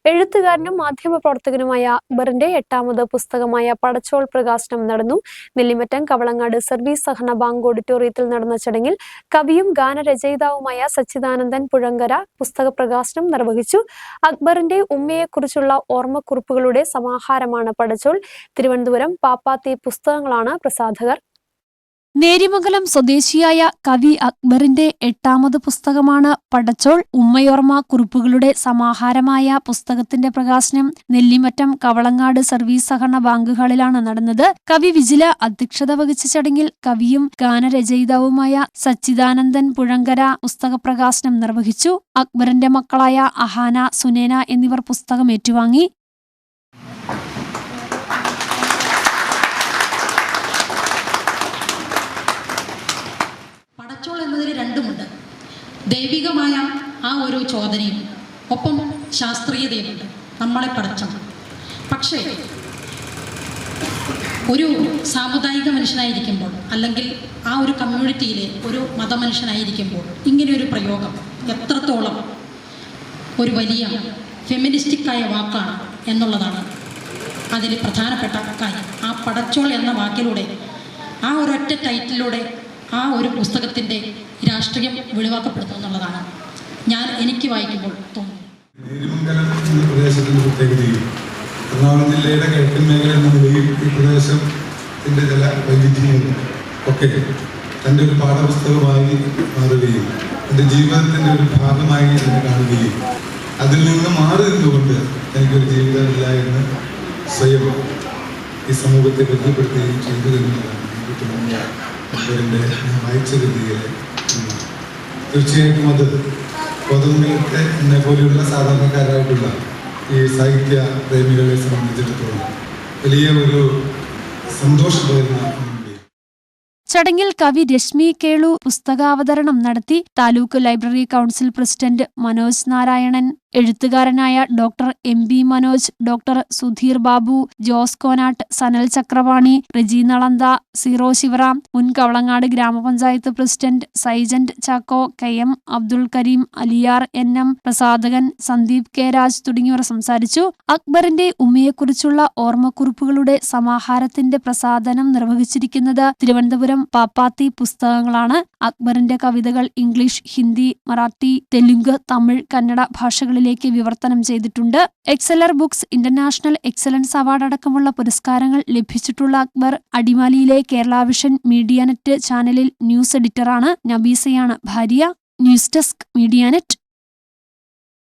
എഴുത്തുകാരനും മാധ്യമപ്രവർത്തകനുമായ അക്ബറിന്റെ 8ാമത് പുസ്തകമായ പടച്ചോൾ പ്രകാശനം നടന്നു. നെല്ലിമറ്റം കവളങ്ങാട് സർവീസ് സഹകരണ ബാങ്ക് ഓഡിറ്റോറിയത്തിൽ നടന്ന ചടങ്ങിൽ കവിയും ഗാനരചയിതാവുമായ സച്ചിദാനന്ദൻ പുഴങ്കര പുസ്തക പ്രകാശനം നിർവഹിച്ചു. അക്ബറിന്റെ ഉമ്മയെക്കുറിച്ചുള്ള ഓർമ്മക്കുറിപ്പുകളുടെ സമാഹാരമാണ് പടച്ചോൾ. തിരുവനന്തപുരം പാപ്പാത്തി പുസ്തകങ്ങളാണ് പ്രസാധകർ. നേര്യമംഗലം സ്വദേശിയായ കവി അക്ബറിന്റെ 8ാമത് പുസ്തകമാണ് പടച്ചോൾ. ഉമ്മയോർമ്മ കുറിപ്പുകളുടെ സമാഹാരമായ പുസ്തകത്തിന്റെ പ്രകാശനം നെല്ലിമറ്റം കവളങ്ങാട് സർവീസ് സഹകരണ ബാങ്ക് ഹാളിലാണ് നടന്നത്. കവി വിജില അധ്യക്ഷത വഹിച്ച ചടങ്ങിൽ കവിയും ഗാനരചയിതാവുമായ സച്ചിദാനന്ദൻ പുഴങ്കര പുസ്തക പ്രകാശനം നിർവഹിച്ചു. അക്ബറിന്റെ മക്കളായ അഹാന, സുനേന എന്നിവർ പുസ്തകം ഏറ്റുവാങ്ങി. പടച്ചോൾ എന്നതിൽ രണ്ടുമുണ്ട്. ദൈവികമായ ആ ഒരു ചോദനയും ഒപ്പം ശാസ്ത്രീയതയുമുണ്ട്. നമ്മളെ പടച്ചോൾ. പക്ഷേ ഒരു സാമുദായിക മനുഷ്യനായിരിക്കുമ്പോൾ, അല്ലെങ്കിൽ ആ ഒരു കമ്മ്യൂണിറ്റിയിലെ ഒരു മതമനുഷ്യനായിരിക്കുമ്പോൾ ഇങ്ങനെയൊരു പ്രയോഗം എത്രത്തോളം ഒരു വലിയ ഫെമിനിസ്റ്റിക്കായ വാക്കാണ് എന്നുള്ളതാണ് അതിൽ പ്രധാനപ്പെട്ട കാര്യം. ആ പടച്ചോൾ എന്ന വാക്കിലൂടെ, ആ ഒരൊറ്റ ടൈറ്റിലൂടെ ആ ഒരു പുസ്തകത്തിൻ്റെ രാഷ്ട്രീയം വെളിവാക്കപ്പെടുന്നു എന്നുള്ളതാണ് എനിക്ക് വായിക്കുമ്പോൾ തോന്നുന്നത്. നേര്യമംഗലം എന്ന പ്രദേശത്തിൻ്റെ പ്രത്യേകതയും എറണാകുളം ജില്ലയുടെ കിഴക്കൻ മേഖല എന്ന നിലയിൽ ഈ പ്രദേശത്തിൻ്റെ ചില വൈവിധ്യങ്ങളും ഒക്കെ തൻ്റെ ഒരു പാഠപുസ്തകമായി മാറുകയും എൻ്റെ ജീവിതത്തിൻ്റെ ഒരു ഭാഗമായി എന്നെ കാണുകയും അതിൽ നിന്ന് മാറി നിന്നുകൊണ്ട് എനിക്കൊരു ജീവിതമില്ല എന്ന് സ്വയം ഈ സമൂഹത്തെ ബന്ധപ്പെടുത്തുകയും ചെയ്തു എന്നുള്ളതാണ് എനിക്ക് തോന്നിയ അക്ബറിൻ്റെ വായിച്ച കൃതികളെ. തീർച്ചയായിട്ടും അത് പൊതുമേഖലത്തെ എന്നെ പോലെയുള്ള സാധാരണക്കാരായിട്ടുള്ള ഈ സാഹിത്യ പ്രേമികളെ സംബന്ധിച്ചിടത്തോളം വലിയ ഒരു സന്തോഷം പകരുന്ന. ചടങ്ങിൽ കവി രശ്മി കേളു പുസ്തകാവതരണം നടത്തി. Taluk library council president Manoj Narayanan, എഴുത്തുകാരനായ doctor MP Manoj, doctor Sudheer Babu, Jose Konatt, Sanal Chakravani, Reji Nalanda, zero Sivaram, മുൻ കവളങ്ങാട് ഗ്രാമപഞ്ചായത്ത് president Saijant Chacko, KM Abdul Kareem, Aliyar NM, പ്രസാധകൻ സന്ദീപ് K രാജ് തുടങ്ങിയവർ സംസാരിച്ചു. അക്ബറിന്റെ ഉമ്മയെക്കുറിച്ചുള്ള ഓർമ്മക്കുറിപ്പുകളുടെ സമാഹാരത്തിന്റെ പ്രസാധനം നിർവഹിച്ചിരിക്കുന്നത് തിരുവനന്തപുരം പാപ്പാത്തി പുസ്തകങ്ങളാണ്. അക്ബറിന്റെ കവിതകൾ ഇംഗ്ലീഷ്, ഹിന്ദി, മറാഠി, തെലുങ്ക്, തമിഴ്, കന്നഡ ഭാഷകളിലേക്ക് വിവർത്തനം ചെയ്തിട്ടുണ്ട്. Exceller books international excellence award അടക്കമുള്ള പുരസ്കാരങ്ങൾ ലഭിച്ചിട്ടുള്ള അക്ബർ അടിമാലിയിലെ കേരള വിഷൻ മീഡിയ നെറ്റ് ചാനലിൽ ന്യൂസ് എഡിറ്ററാണ്. നബീസയാണ് ഭാര്യ. News desk media net.